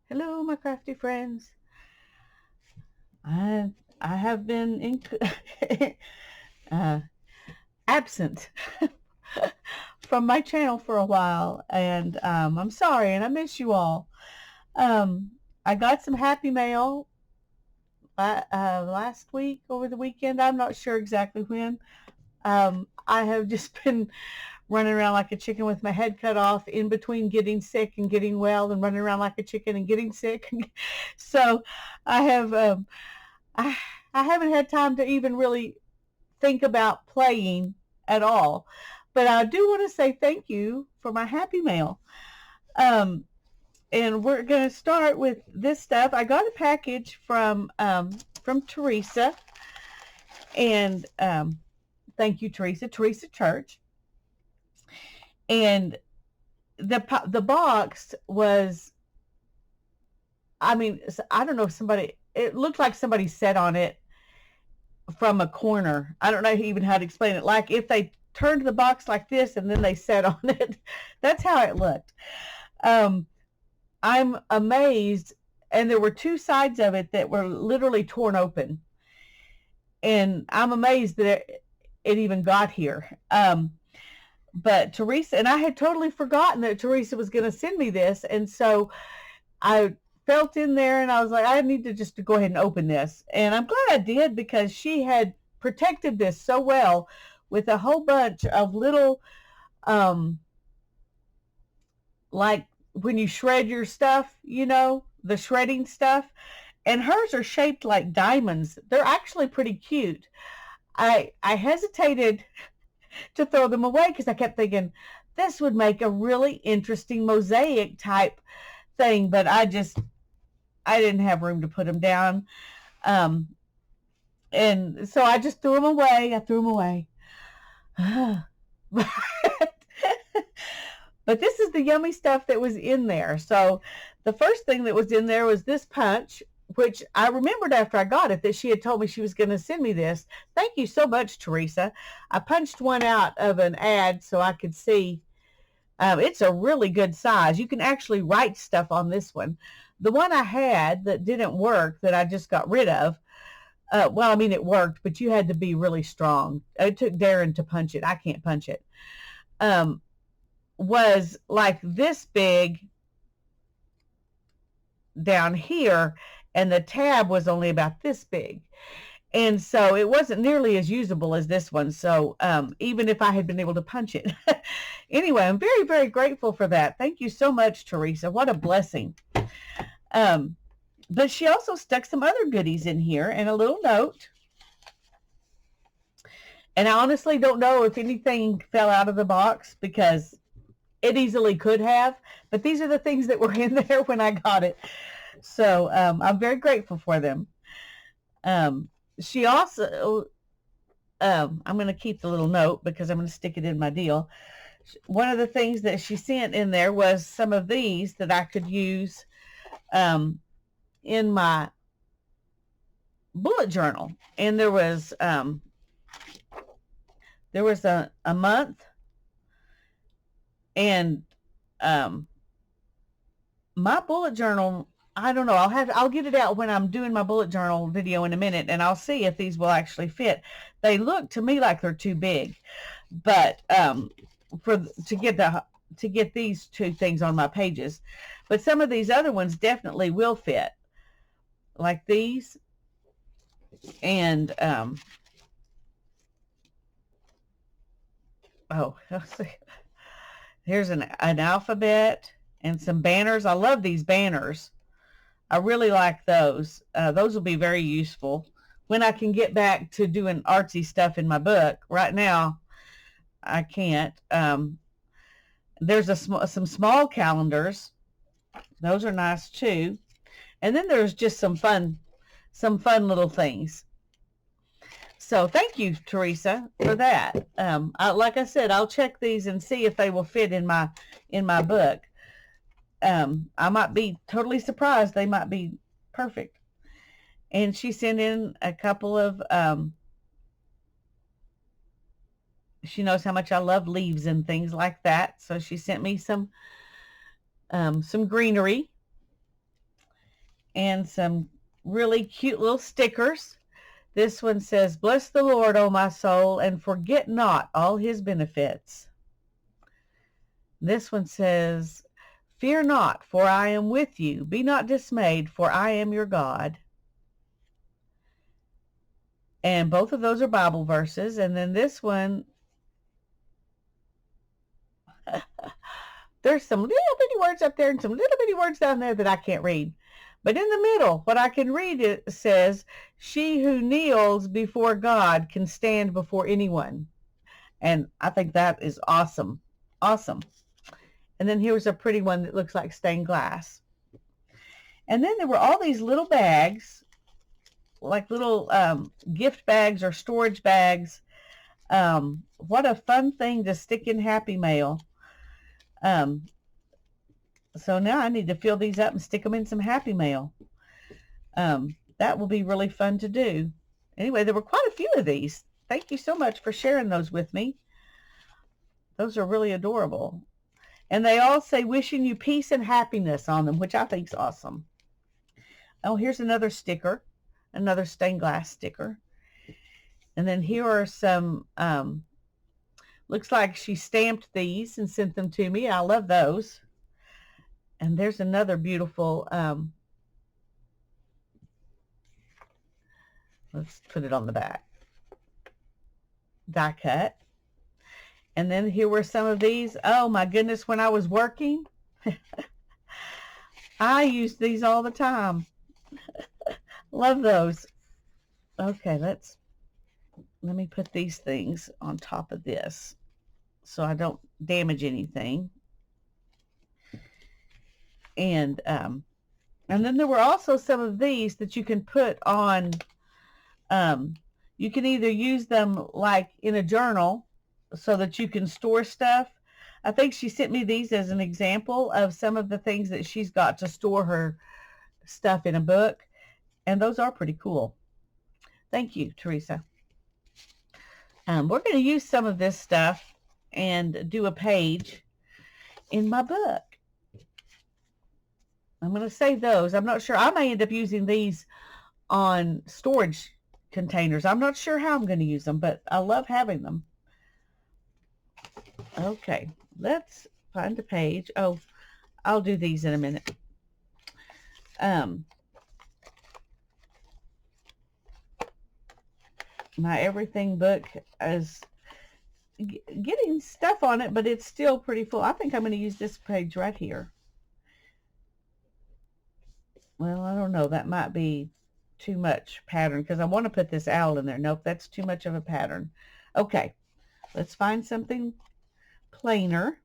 Hello, my crafty friends. I I have been uh, absent from my channel for a while, and I'm sorry, and I miss you all. I got some happy mail last week, over the weekend. I'm not sure exactly when. I have just been running around like a chicken with my head cut off in between getting sick and getting well, and running around like a chicken and getting sick. So I have I, I haven't had time to even really think about playing at all. But I do want to say thank you for my happy mail. Um, and we're going to start with this stuff. I got a package from Teresa, and thank you, Teresa. Teresa Church, and the box was. I mean, I don't know if somebody. It looked like somebody sat on it from a corner. I don't know even how to explain it. Like if they turned the box like this and then they sat on it. That's how it looked. Um, I'm amazed. And there were two sides of it that were literally torn open. And I'm amazed that it even got here. But Teresa, and I had totally forgotten that Teresa was going to send me this. And so I felt in there and I was like, I need to just to go ahead and open this. And I'm glad I did, because she had protected this so well with a whole bunch of little, um, like when you shred your stuff, the shredding stuff. And hers are shaped like diamonds. They're actually pretty cute. I hesitated to throw them away because I kept thinking this would make a really interesting mosaic type thing, but I didn't have room to put them down. Um, and so I just threw them away. I threw them away. but, but this is the yummy stuff that was in there. So the first thing that was in there was this punch, which I remembered after I got it that she had told me she was going to send me this. Thank you so much, Teresa. I punched one out of an ad so I could see. It's a really good size. You can actually write stuff on this one. The one I had that didn't work, that I just got rid of, well, I mean, it worked, but you had to be really strong. It took Darren to punch it. I can't punch it. Um, was like this big down here, and the tab was only about this big. And so it wasn't nearly as usable as this one. So even if I had been able to punch it. Anyway, I'm very, very grateful for that. Thank you so much, Teresa. What a blessing. Um, but she also stuck some other goodies in here and a little note. And I honestly don't know if anything fell out of the box, because it easily could have. But these are the things that were in there when I got it. So I'm very grateful for them. She also, I'm going to keep the little note because I'm going to stick it in my deal. One of the things that she sent in there was some of these that I could use in my bullet journal. And there was a month, and my bullet journal, I don't know. I'll get it out when I'm doing my bullet journal video in a minute, and I'll see if these will actually fit. They look to me like they're too big, but to get these two things on my pages. But some of these other ones definitely will fit, like these. And oh, let's see. Here's an alphabet and some banners. I love these banners. I really like those. Those will be very useful when I can get back to doing artsy stuff in my book. Right now, I can't. There's some small calendars. Those are nice too. And then there's just some fun little things. So thank you, Teresa, for that. Like I said, I'll check these and see if they will fit in my book. I might be totally surprised. They might be perfect. And she sent in a couple of, she knows how much I love leaves and things like that. So she sent me some greenery. and some really cute little stickers. This one says, "Bless the Lord, O my soul, and forget not all his benefits." This one says, "Fear not, for I am with you. Be not dismayed, for I am your God." And both of those are Bible verses. And then this one, there's some little bitty words up there and some little bitty words down there that I can't read. But in the middle, what I can read, it says, "She who kneels before God can stand before anyone." And I think that is awesome. Awesome. And then here's a pretty one that looks like stained glass. And then there were all these little bags, like little gift bags or storage bags. What a fun thing to stick in Happy Mail. So now I need to fill these up and stick them in some Happy Mail. That will be really fun to do. Anyway, there were quite a few of these. Thank you so much for sharing those with me. Those are really adorable. And they all say "wishing you peace and happiness" on them, which I think is awesome. Oh, here's another sticker, another stained glass sticker. And then here are some, looks like she stamped these and sent them to me. I love those. And there's another beautiful, let's put it on the back, die cut. And then here were some of these. Oh my goodness, when I was working, I used these all the time. Love those. Okay, let me put these things on top of this so I don't damage anything. And then there were also some of these that you can put on, you can either use them like in a journal so that you can store stuff. I think she sent me these as an example of some of the things that she's got to store her stuff in a book. And those are pretty cool. Thank you, Teresa. We're going to use some of this stuff and do a page in my book. I'm going to save those. I'm not sure. I may end up using these on storage containers. I'm not sure how I'm going to use them, but I love having them. Okay, let's find a page. Oh, I'll do these in a minute. My everything book is getting stuff on it, but it's still pretty full. I think I'm going to use this page right here. Well, I don't know. That might be too much pattern because I want to put this owl in there. Nope, that's too much of a pattern. Okay, let's find something plainer.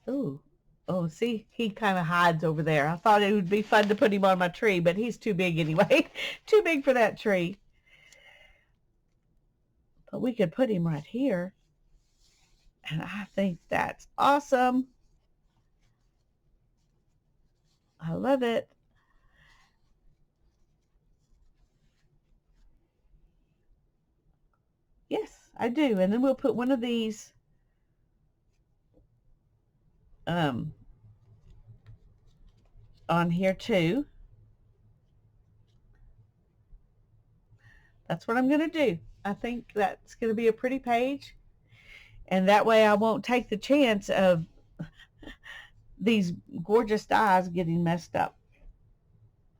Ooh. Oh, see, he kind of hides over there. I thought it would be fun to put him on my tree, but he's too big anyway. Too big for that tree. But we could put him right here. And I think that's awesome. I love it. Yes, I do. And then we'll put one of these on here too. That's what I'm going to do. I think that's going to be a pretty page. And that way I won't take the chance of these gorgeous dies getting messed up.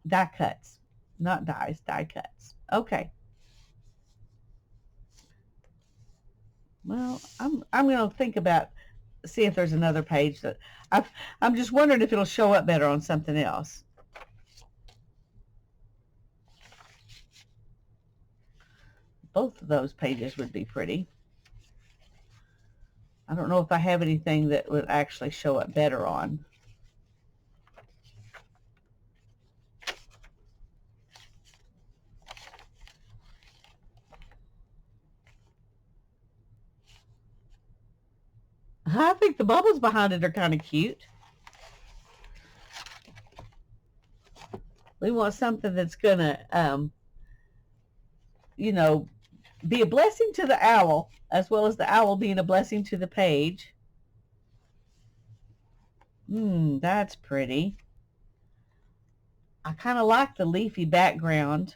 Die cuts. Not dies, die cuts. Okay. Well, I'm going to think about, see if there's another page that I'm just wondering if it'll show up better on something else. Both of those pages would be pretty. I don't know if I have anything that would actually show up better on. I think the bubbles behind it are kind of cute. We want something that's going to, you know, be a blessing to the owl, as well as the owl being a blessing to the page. That's pretty. I kind of like the leafy background.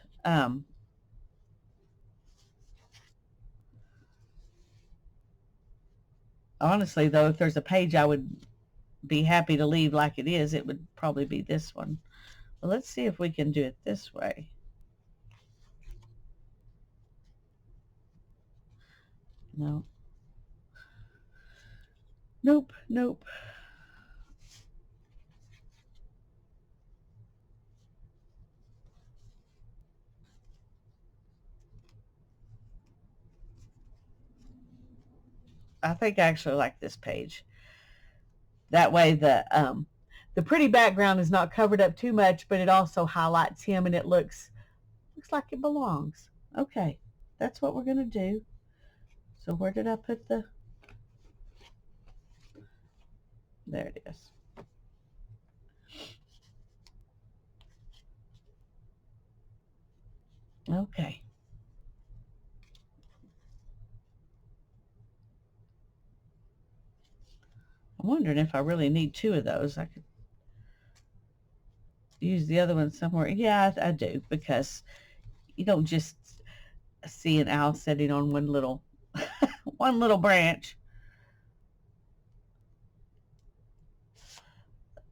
Honestly, though, if there's a page I would be happy to leave like it is, it would probably be this one. Well, let's see if we can do it this way. No. Nope, nope. I think I actually like this page. That way the pretty background is not covered up too much, but it also highlights him and it looks like it belongs. Okay, that's what we're gonna do. So where did I put the? There it is. Okay. I'm wondering if I really need two of those. I could use the other one somewhere. Yeah, I do, because you don't just see an owl sitting on one little one little branch.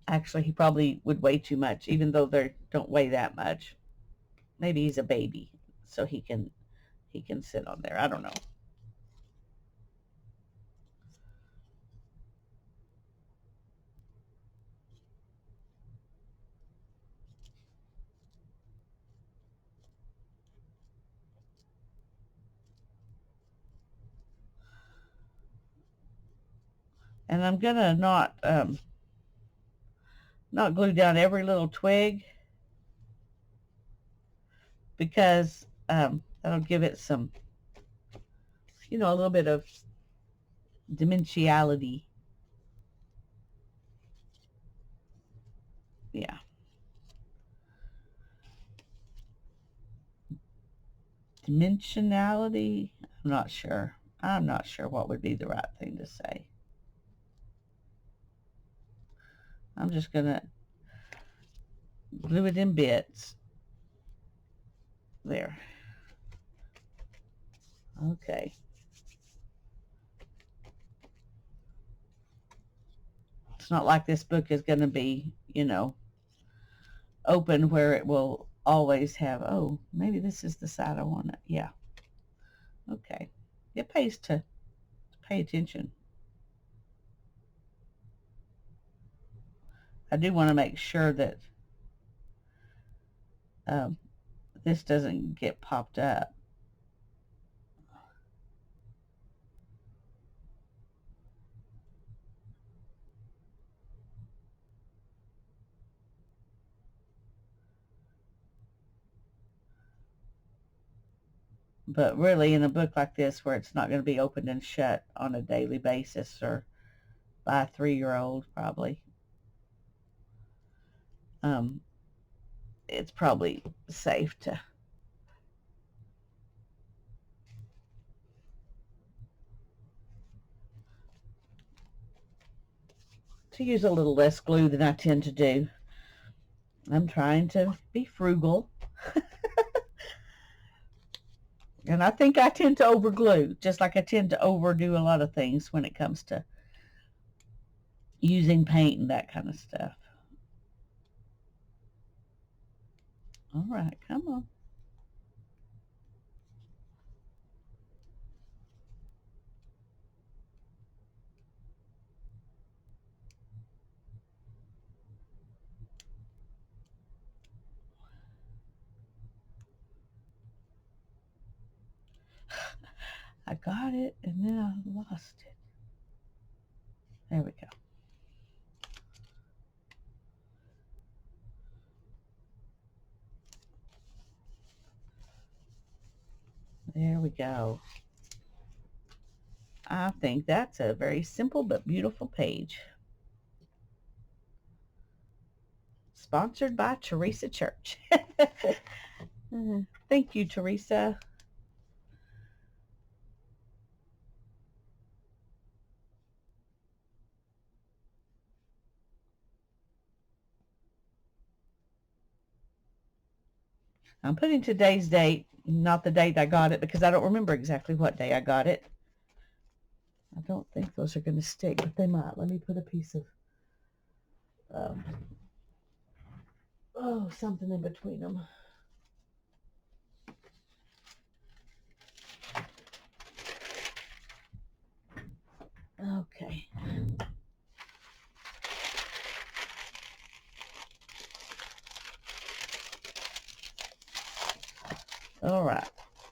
Actually, he probably would weigh too much, even though they don't weigh that much. Maybe he's a baby, so he can sit on there. I don't know. And I'm gonna not glue down every little twig, because that'll give it some, a little bit of dimensionality. Yeah, dimensionality. I'm not sure what would be the right thing to say. I'm just gonna glue it in bits. There. Okay. It's not like this book is going to be, open where it will always have, oh, maybe this is the side I want it. Yeah. Okay. It pays to pay attention. I do want to make sure that um, this doesn't get popped up. But really, in a book like this, where it's not going to be opened and shut on a daily basis, or by a 3-year-old probably, um, it's probably safe to use a little less glue than I tend to do. I'm trying to be frugal. And I think I tend to overglue, just like I tend to overdo a lot of things when it comes to using paint and that kind of stuff. All right, come on. I got it, and then I lost it. There we go. There we go. I think that's a very simple but beautiful page. Sponsored by Teresa Church. Thank you, Teresa. I'm putting today's date, not the date I got it, because I don't remember exactly what day I got it. I don't think those are going to stick, but they might. Let me put a piece of, something in between them. Okay. All right.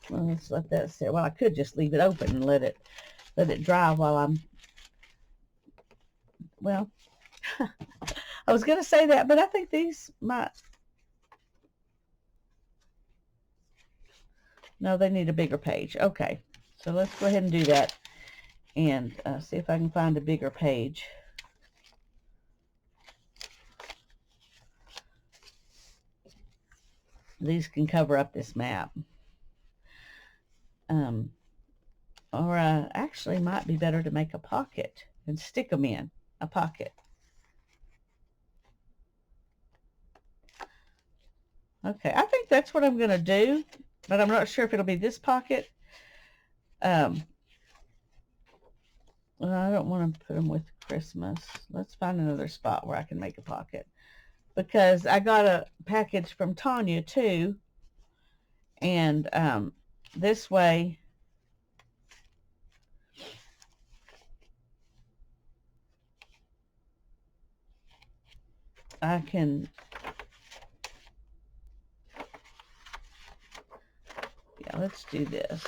Well, let's let that sit. Well, I could just leave it open and let it dry while I'm. Well, I was going to say that, but I think these might. No, they need a bigger page. Okay, so let's go ahead and do that and see if I can find a bigger page. These can cover up this map. Or actually might be better to make a pocket and stick them in a pocket. Okay, I think that's what I'm going to do, but I'm not sure if it'll be this pocket. Well, I don't want to put them with Christmas. Let's find another spot where I can make a pocket, because I got a package from Tanya too, and this way I can, yeah, let's do this.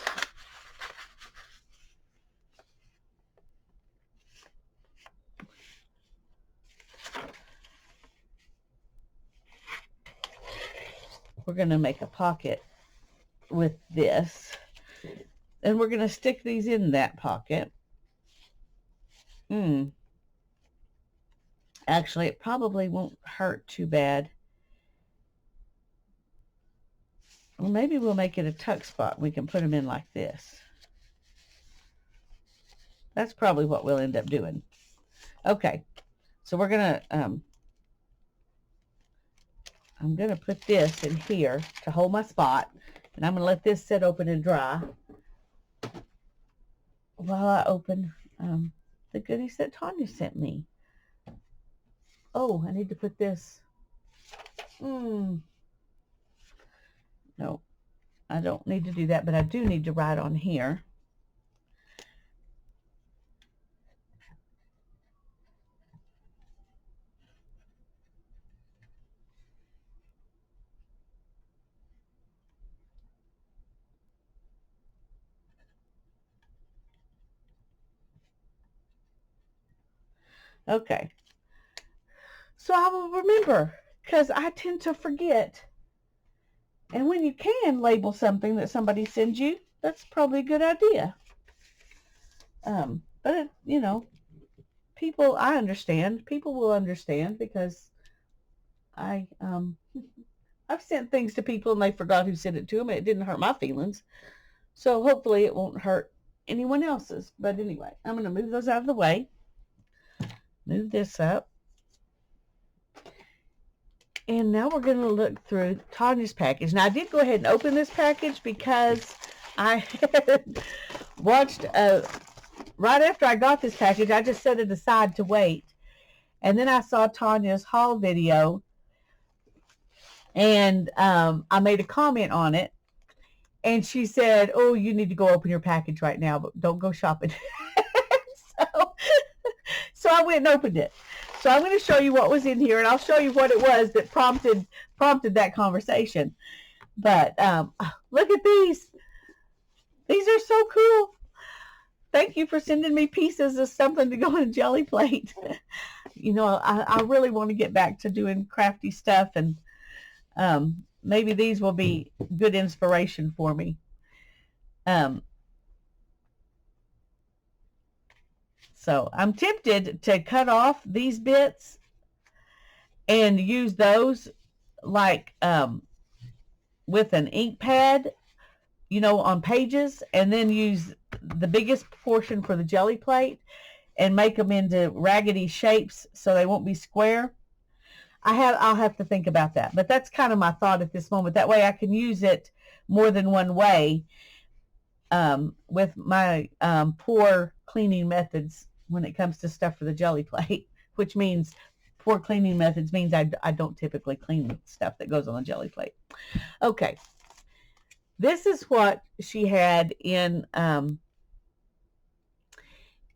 We're going to make a pocket with this, and we're going to stick these in that pocket. Actually, it probably won't hurt too bad. Or maybe we'll make it a tuck spot. We can put them in like this. That's probably what we'll end up doing. Okay, so we're going to, I'm going to put this in here to hold my spot, and I'm going to let this sit open and dry while I open the goodies that Tanya sent me. Oh, I need to put this. No, I don't need to do that, but I do need to write on here. Okay. So I will remember, because I tend to forget. And when you can label something that somebody sends you, that's probably a good idea. But it, you know, people, I understand. People will understand, because I've sent things to people and they forgot who sent it to them, and it didn't hurt my feelings. So hopefully it won't hurt anyone else's. But anyway, I'm going to move those out of the way. Move this up. And now we're going to look through Tanya's package. Now, I did go ahead and open this package because I had watched, right after I got this package, I just set it aside to wait. And then I saw Tanya's haul video, and I made a comment on it. And she said, oh, you need to go open your package right now, but don't go shopping. So I went and opened it. So I'm going to show you what was in here, and I'll show you what it was that prompted that conversation. But look at these. These are so cool. Thank you for sending me pieces of something to go in a jelly plate. You know, I really want to get back to doing crafty stuff, and maybe these will be good inspiration for me. So I'm tempted to cut off these bits and use those like with an ink pad, you know, on pages, and then use the biggest portion for the jelly plate and make them into raggedy shapes so they won't be square. I'll have to think about that. But that's kind of my thought at this moment. That way I can use it more than one way with my poor cleaning methods when it comes to stuff for the jelly plate, which means poor cleaning methods means I don't typically clean stuff that goes on the jelly plate. Okay. This is what she had in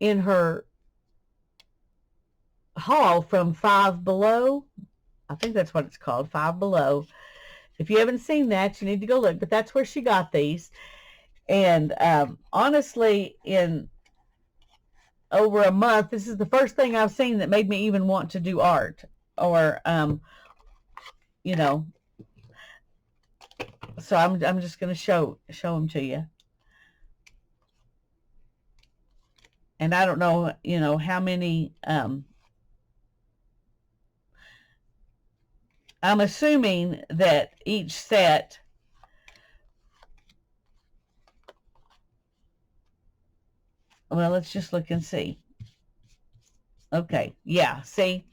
her haul from Five Below. I think that's what it's called, Five Below. If you haven't seen that, you need to go look. But that's where she got these. And honestly, in over a month, this is the first thing I've seen that made me even want to do art. Or, you know, so I'm just going to show them to you. And I don't know, you know, how many, I'm assuming that each set well, let's just look and see. Okay, yeah, see,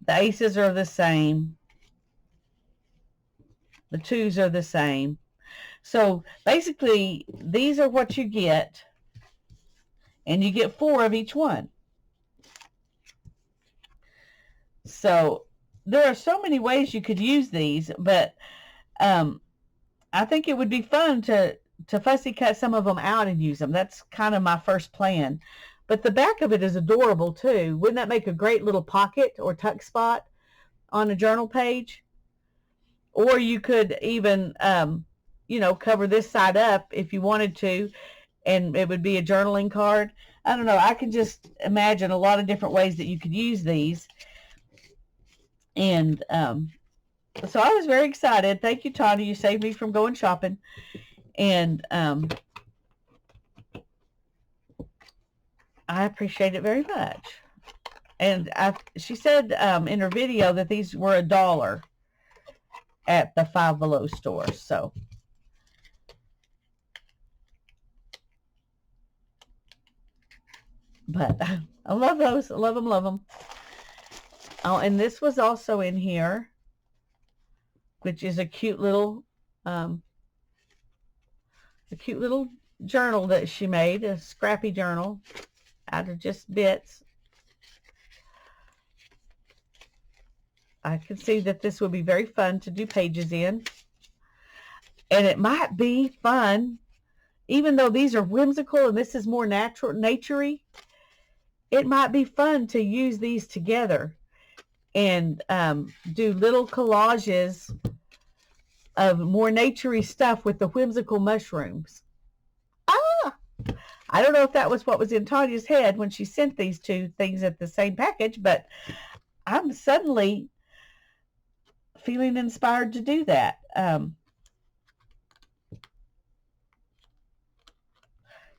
the aces are the same. The twos are the same. So basically, these are what you get, and you get 4 of each one. So there are so many ways you could use these, but I think it would be fun to fussy cut some of them out and use them. That's kind of my first plan. But the back of it is adorable too. Wouldn't that make a great little pocket or tuck spot on a journal page? Or you could even, you know, cover this side up if you wanted to, and it would be a journaling card. I don't know. I can just imagine a lot of different ways that you could use these. And so I was very excited. Thank you, Tanya. You saved me from going shopping. And I appreciate it very much. And she said in her video that these were $1 at the Five Below store. So but I love those. I love them, love them. Oh, and this was also in here, which is a cute little journal that she made, a scrappy journal out of just bits. I can see that this would be very fun to do pages in. And it might be fun, even though these are whimsical and this is more naturey, it might be fun to use these together and do little collages of more naturey stuff with the whimsical mushrooms. I don't know if that was what was in Tanya's head when she sent these two things at the same package, but I'm suddenly feeling inspired to do that.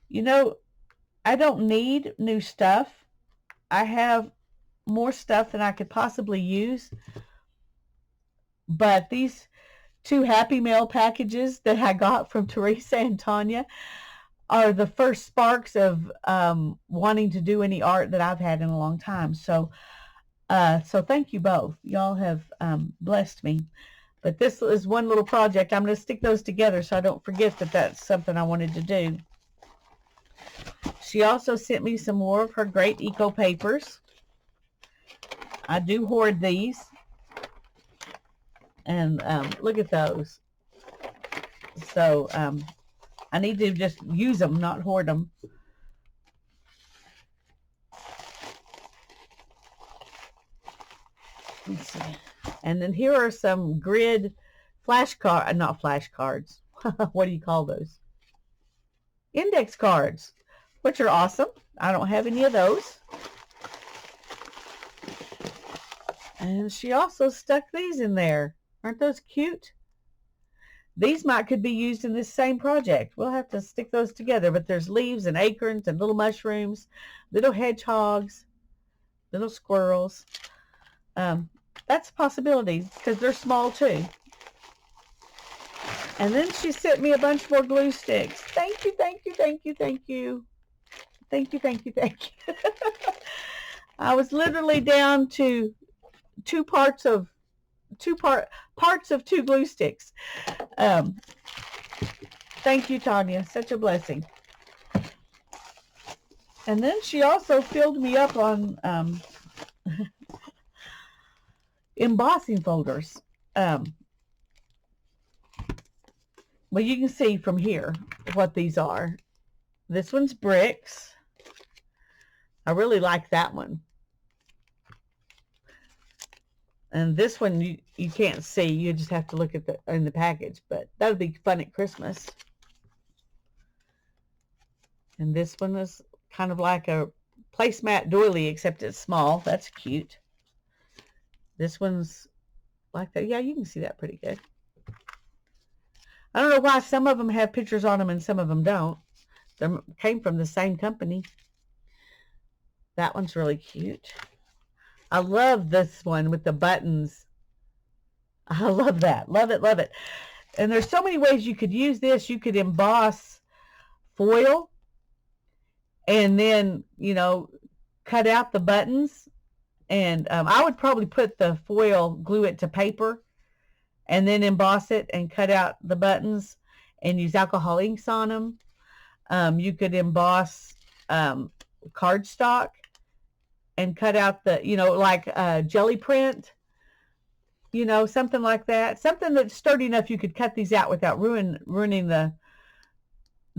You know, I don't need new stuff. I have more stuff than I could possibly use. But these 2 Happy Mail packages that I got from Teresa and Tanya are the first sparks of wanting to do any art that I've had in a long time. So thank you both. Y'all have blessed me. But this is one little project. I'm going to stick those together so I don't forget that that's something I wanted to do. She also sent me some more of her great eco papers. I do hoard these. And look at those. So I need to just use them, not hoard them. Let's see. And then here are some grid flashcards, not flashcards. What do you call those? Index cards, which are awesome. I don't have any of those. And she also stuck these in there. Aren't those cute? These could be used in this same project. We'll have to stick those together. But there's leaves and acorns and little mushrooms, little hedgehogs, little squirrels. That's a possibility because they're small too. And then she sent me a bunch more glue sticks. Thank you, thank you, thank you, thank you. Thank you, thank you, thank you. I was literally down to 2 parts of parts of 2 glue sticks. Um, thank you, Tanya. Such a blessing. And then she also filled me up on embossing folders. Well, you can see from here what these are. This one's bricks. I really like that one. And this one you can't see. You just have to look at in the package. But that would be fun at Christmas. And this one is kind of like a placemat doily, except it's small. That's cute. This one's like that. Yeah, you can see that pretty good. I don't know why some of them have pictures on them and some of them don't. They came from the same company. That one's really cute. I love this one with the buttons. I love that. Love it, love it. And there's so many ways you could use this. You could emboss foil and then, you know, cut out the buttons. And I would probably put the foil, glue it to paper, and then emboss it and cut out the buttons and use alcohol inks on them. You could emboss cardstock and cut out the, you know, like jelly print, you know, something like that. Something that's sturdy enough you could cut these out without ruining the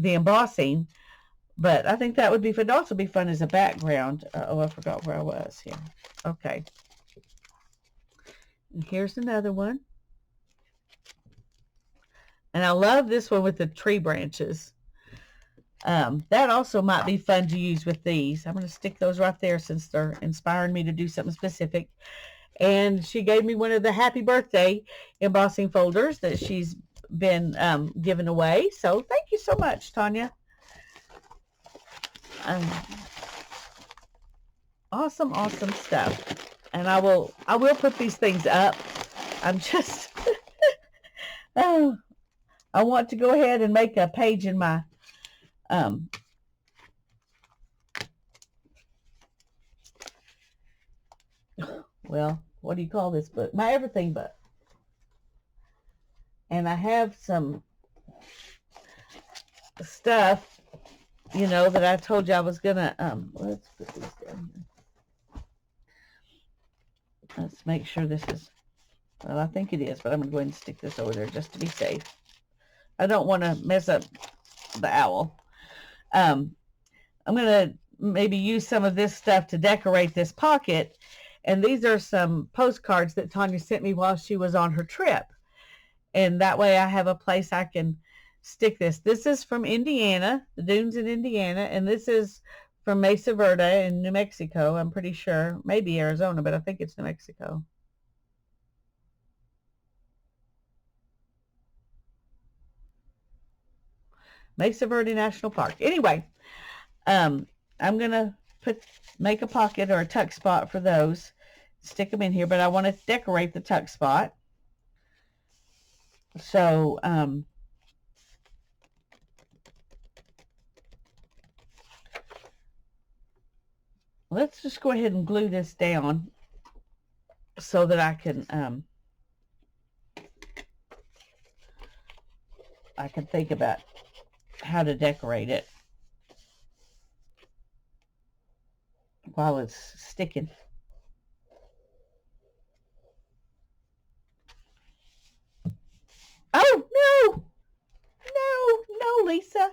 embossing. But I think that would be fun. It'd also be fun as a background. Oh, I forgot where I was here. Okay. And here's another one. And I love this one with the tree branches. That also might be fun to use with these. I'm going to stick those right there since they're inspiring me to do something specific. And she gave me one of the happy birthday embossing folders that she's been giving away. So thank you so much, Tanya. Awesome, awesome stuff. And I will put these things up. I'm just, oh, I want to go ahead and make a page in my, well, what do you call this book? My everything book. And I have some stuff, you know, that I told you I was gonna, let's put these down here. Let's make sure this is, well, I think it is, but I'm gonna go ahead and stick this over there just to be safe. I don't want to mess up the owl. I'm gonna maybe use some of this stuff to decorate this pocket. And these are some postcards that Tanya sent me while she was on her trip. And that way I have a place I can stick this. This is from Indiana, the dunes in Indiana. And this is from Mesa Verde in New Mexico, I'm pretty sure. Maybe Arizona, but I think it's New Mexico. Mesa Verde National Park. Anyway, I'm going to make a pocket or a tuck spot for those. Stick them in here, but I want to decorate the tuck spot. So, let's just go ahead and glue this down so that I can think about how to decorate it while it's sticking. Oh, no! No, no, Lisa.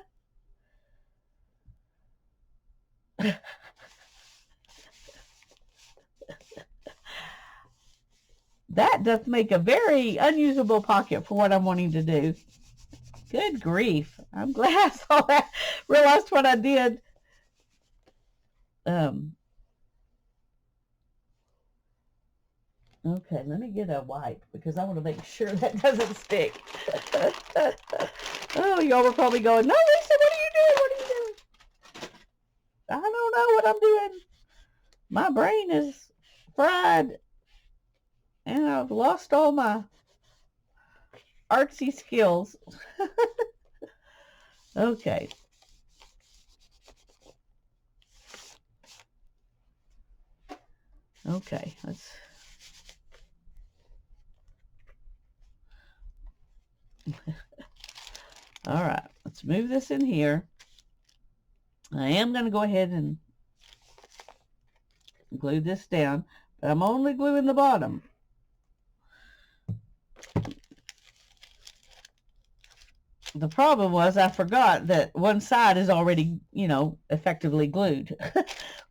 That does make a very unusable pocket for what I'm wanting to do. Good grief. I'm glad I saw that, realized what I did. Okay, let me get a wipe because I want to make sure that doesn't stick. Oh, y'all were probably going, no, Lisa, what are you doing? What are you doing? I don't know what I'm doing. My brain is fried and I've lost all my artsy skills. Okay. Okay, let's All right, let's move this in here. I am going to go ahead and glue this down, but I'm only gluing the bottom. The problem was I forgot that one side is already, effectively glued.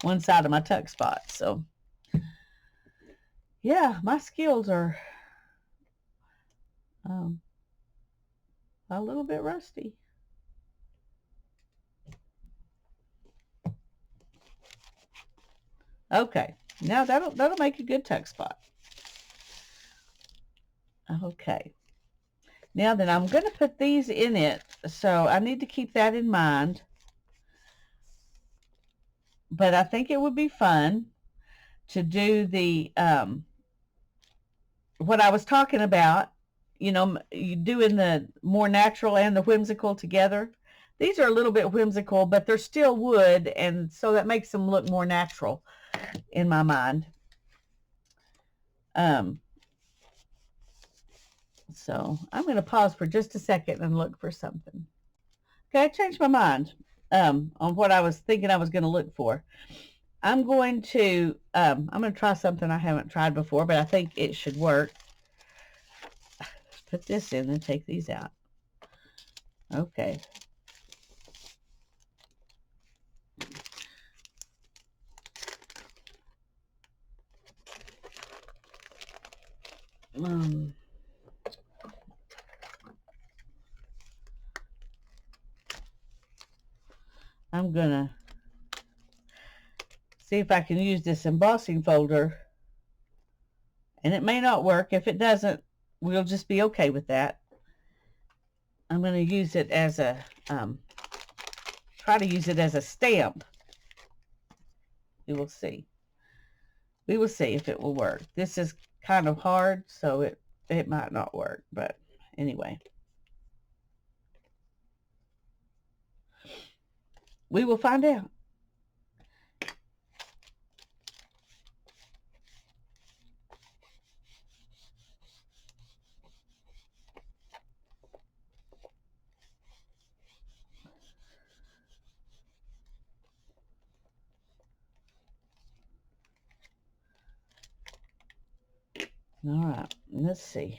One side of my tuck spot. So, yeah, my skills are a little bit rusty. Okay, now that'll make a good tuck spot. Okay. Now then, I'm going to put these in it, so I need to keep that in mind. But I think it would be fun to do the what I was talking about, you doing the more natural and the whimsical together. These are a little bit whimsical, but they're still wood, and so that makes them look more natural in my mind. So I'm going to pause for just a second and look for something. Okay, I changed my mind on what I was thinking I was going to look for. I'm going to try something I haven't tried before, but I think it should work. Let's put this in and take these out. Okay. I'm gonna see if I can use this embossing folder, and it may not work. If it doesn't, we'll just be okay with that. I'm going to use it as a try to use it as a stamp. We will see. We will see if it will work. This is kind of hard, so it might not work, but anyway, we will find out. All right, let's see.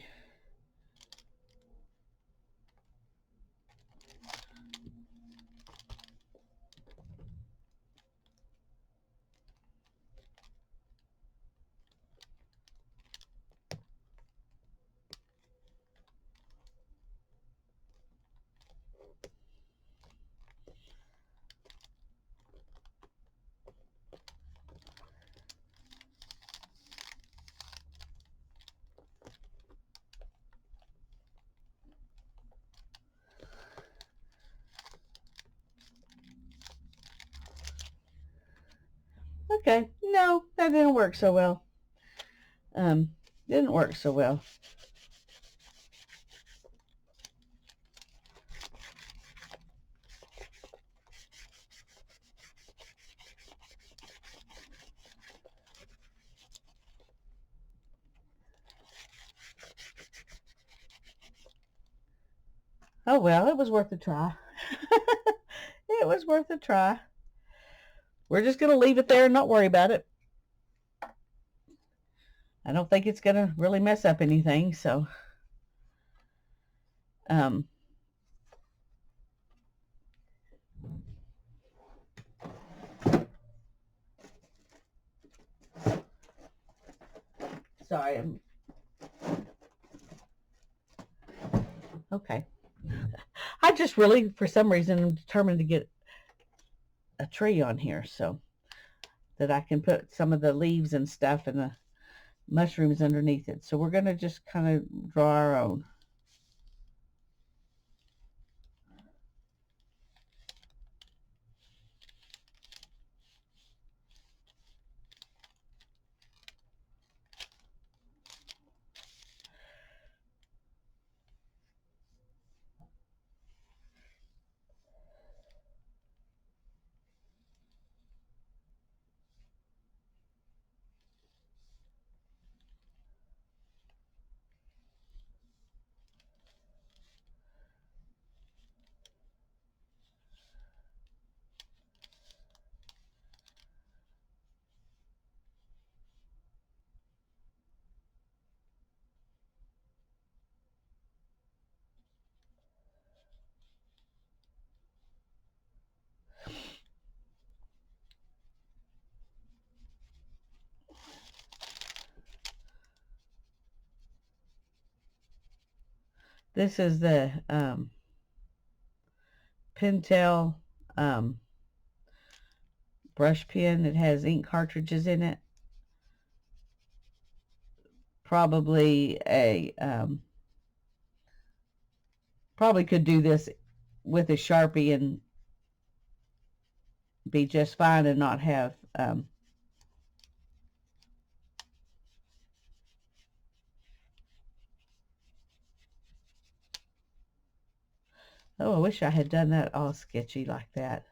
Okay, no, that didn't work so well. Didn't work so well. Oh well, it was worth a try. It was worth a try. We're just going to leave it there and not worry about it. I don't think it's going to really mess up anything, so sorry. Okay. I just really, for some reason, am determined to get a tree on here so that I can put some of the leaves and stuff and the mushrooms underneath it. So we're going to just kind of draw our own. This is the Pentel brush pen. It has ink cartridges in it. Probably probably could do this with a Sharpie and be just fine and not have oh, I wish I had done that all sketchy like that.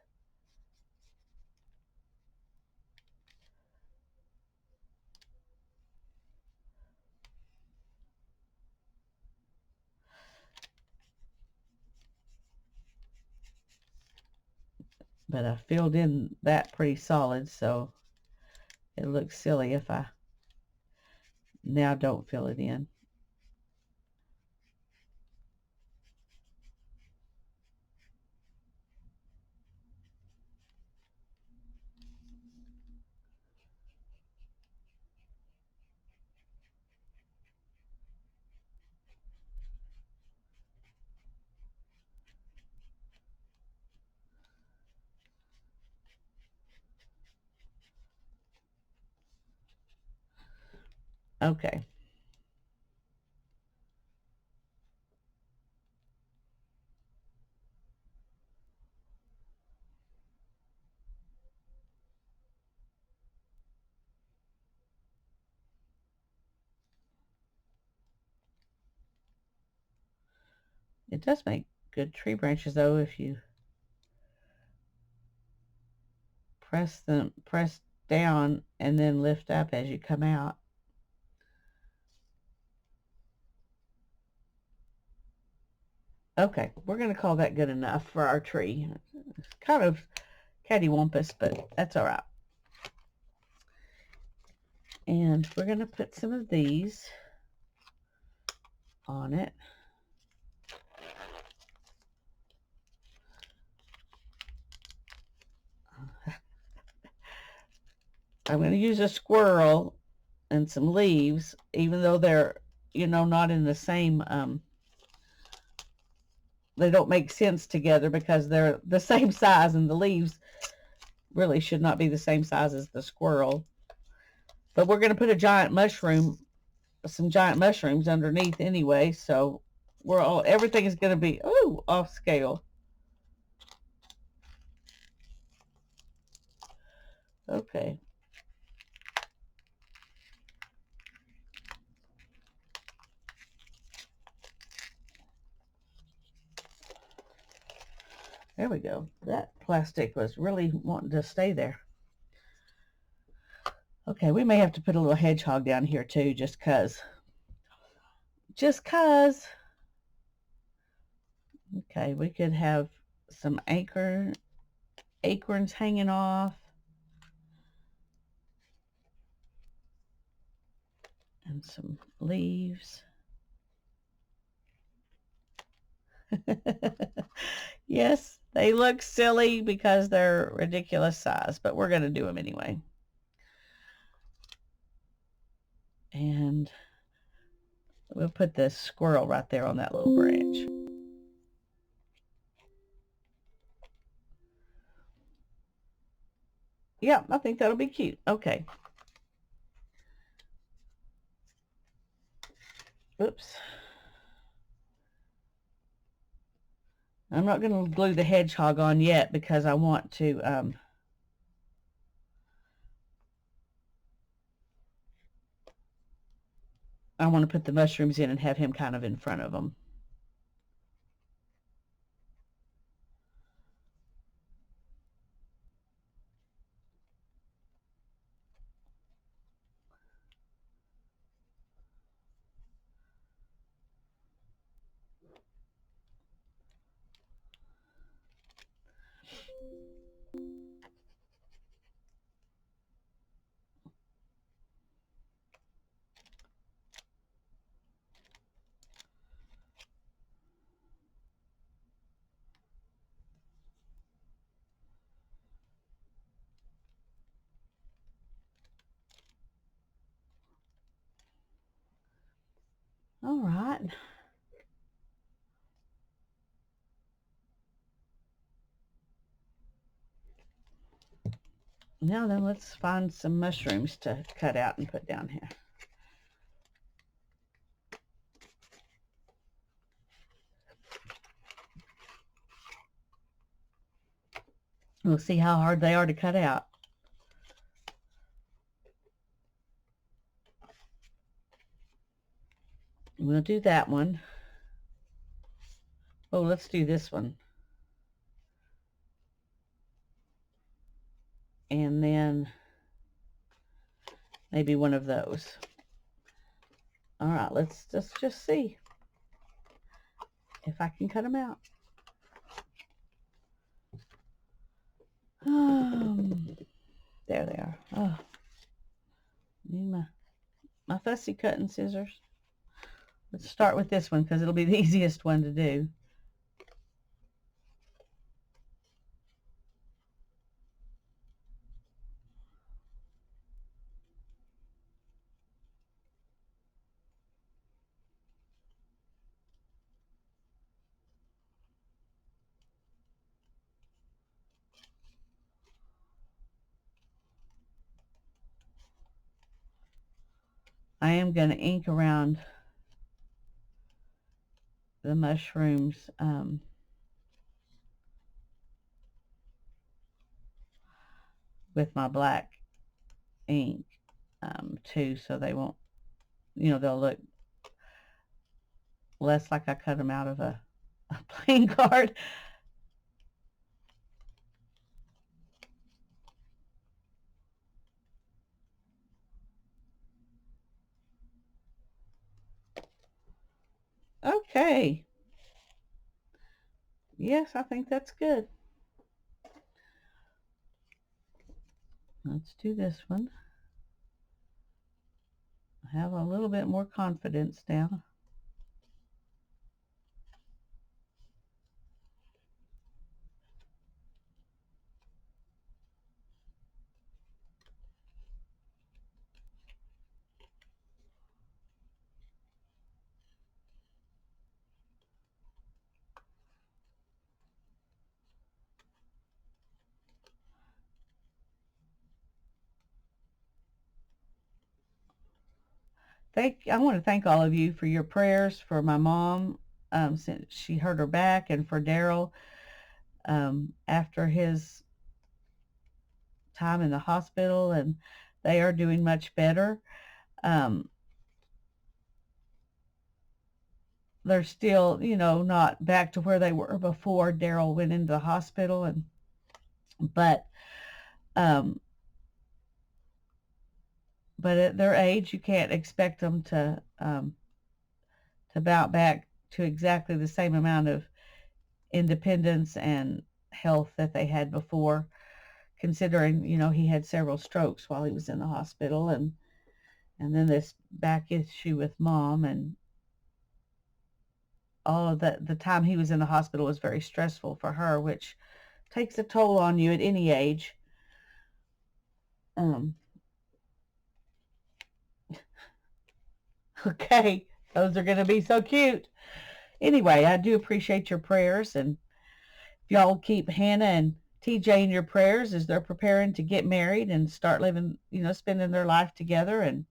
But I filled in that pretty solid, so it looks silly if I now don't fill it in. Okay. It does make good tree branches though if you press down and then lift up as you come out. Okay, we're going to call that good enough for our tree. It's kind of cattywampus, but that's all right. And we're going to put some of these on it. I'm going to use a squirrel and some leaves, even though they're, not in the same, they don't make sense together because they're the same size, and the leaves really should not be the same size as the squirrel. But we're going to put some giant mushrooms underneath anyway, so everything is going to be, off scale. Okay. There we go. That plastic was really wanting to stay there. Okay, we may have to put a little hedgehog down here too, just cause. Just cause. Okay, we could have some acorns hanging off. And some leaves. Yes, they look silly because they're ridiculous size, but we're going to do them anyway. And we'll put the squirrel right there on that little branch. Yeah, I think that'll be cute. Okay. Oops. I'm not going to glue the hedgehog on yet because I want to put the mushrooms in and have him kind of in front of them. All right. Now then, let's find some mushrooms to cut out and put down here. We'll see how hard they are to cut out. We'll do that one. Oh, let's do this one. And then maybe one of those. All right, let's just see if I can cut them out. There they are. Oh, need my fussy cutting scissors. Let's start with this one because it'll be the easiest one to do. I am going to ink around the mushrooms with my black ink too, so they won't, they'll look less like I cut them out of a playing card. Okay. Yes, I think that's good. Let's do this one. I have a little bit more confidence now. I want to thank all of you for your prayers for my mom since she hurt her back, and for Daryl after his time in the hospital, and they are doing much better. They're still, not back to where they were before Daryl went into the hospital, but at their age, you can't expect them to bounce back to exactly the same amount of independence and health that they had before, considering, he had several strokes while he was in the hospital, and then this back issue with mom, and all of that. The time he was in the hospital was very stressful for her, which takes a toll on you at any age. Okay, those are going to be so cute. Anyway, I do appreciate your prayers, and y'all keep Hannah and TJ in your prayers as they're preparing to get married and start living, spending their life together. And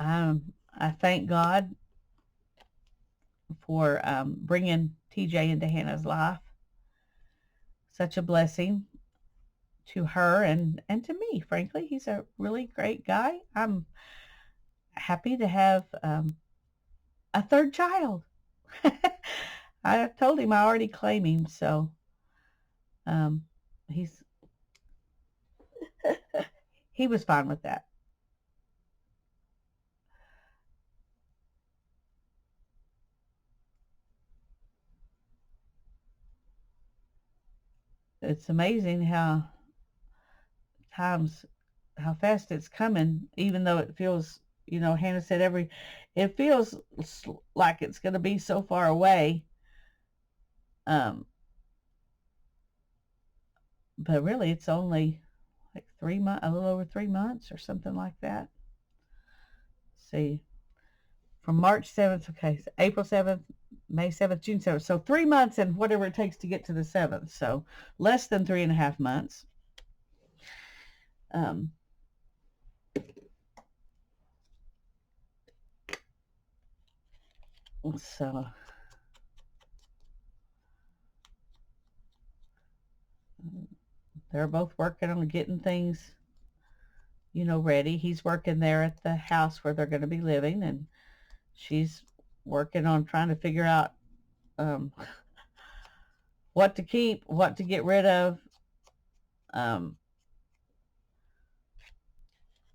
I thank God for bringing TJ into Hannah's life. Such a blessing to her and to me, frankly. He's a really great guy. I'm happy to have a third child. I told him I already claim him, so he's he was fine with that. It's amazing how fast it's coming, even though it feels, Hannah said it feels like it's going to be so far away. But really it's only like 3 months, a little over 3 months or something like that. Let's see, from March 7th, okay, so April 7th, May 7th, June 7th. So 3 months and whatever it takes to get to the 7th. So less than 3.5 months. So they're both working on getting things, ready. He's working there at the house where they're going to be living, and she's working on trying to figure out what to keep, what to get rid of,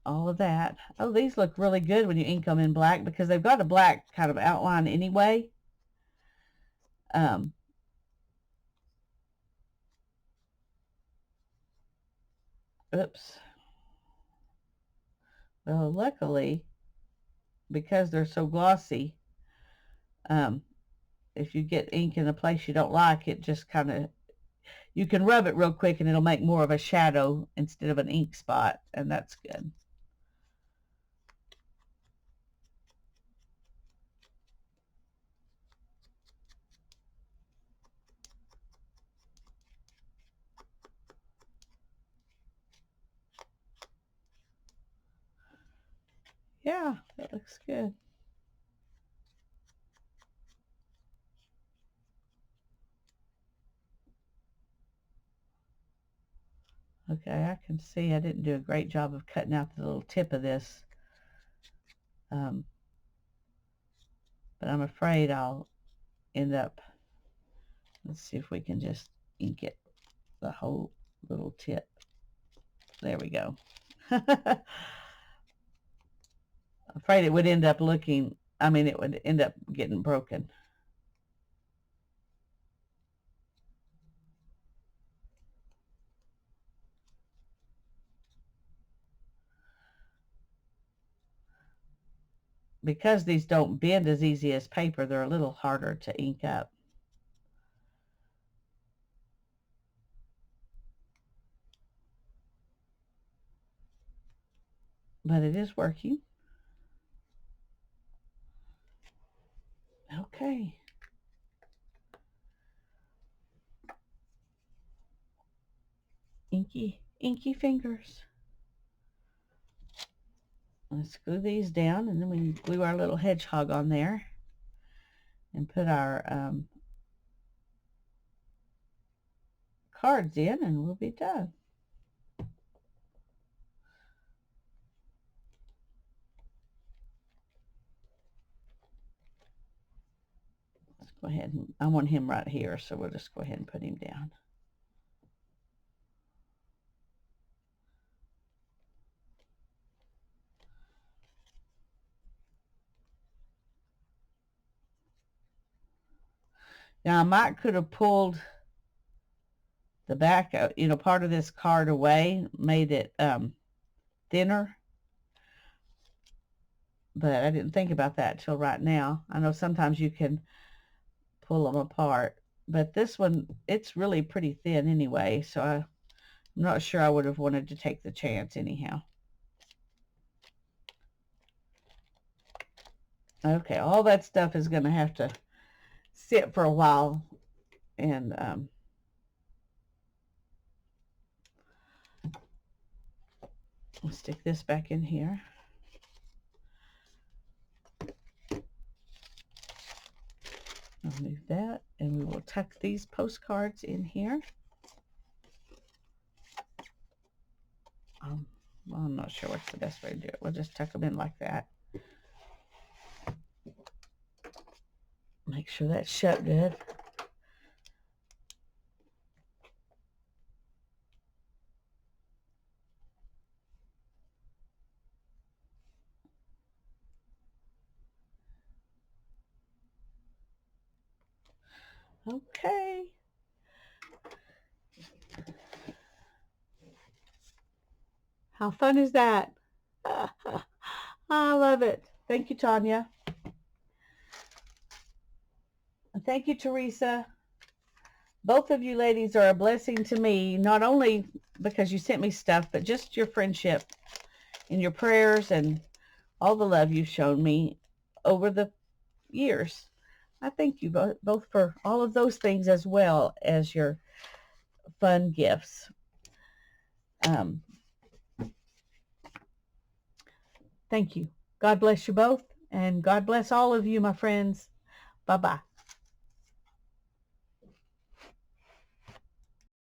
all of that. Oh, these look really good when you ink them in black because they've got a black kind of outline anyway. Oops. Well, luckily, because they're so glossy, if you get ink in a place you don't like, it just kind of, you can rub it real quick and it'll make more of a shadow instead of an ink spot, and that's good. Yeah, that looks good. Okay, I can see I didn't do a great job of cutting out the little tip of this. But I'm afraid I'll end up, let's see if we can just ink it, the whole little tip. There we go. Afraid it would end up looking, it would end up getting broken. Because these don't bend as easy as paper, they're a little harder to ink up. But it is working. Okay. Inky fingers. Let's glue these down, and then we glue our little hedgehog on there and put our cards in, and we'll be done. Let's go ahead and, I want him right here, so we'll just go ahead and put him down. Now I might could have pulled the back, part of this card away, made it thinner, but I didn't think about that till right now. I know sometimes you can pull them apart, but this one, it's really pretty thin anyway, so I'm not sure I would have wanted to take the chance anyhow. Okay, all that stuff is going to have to sit for a while, and we'll stick this back in here. I'll move that, and we will tuck these postcards in here. Well, I'm not sure what's the best way to do it. We'll just tuck them in like that. Make sure that's shut good. Okay. How fun is that? I love it. Thank you, Tanya. And thank you, Teresa. Both of you ladies are a blessing to me, not only because you sent me stuff, but just your friendship and your prayers and all the love you've shown me over the years. I thank you both for all of those things as well as your fun gifts. Um, thank you. God bless you both, and God bless all of you, my friends. Bye bye.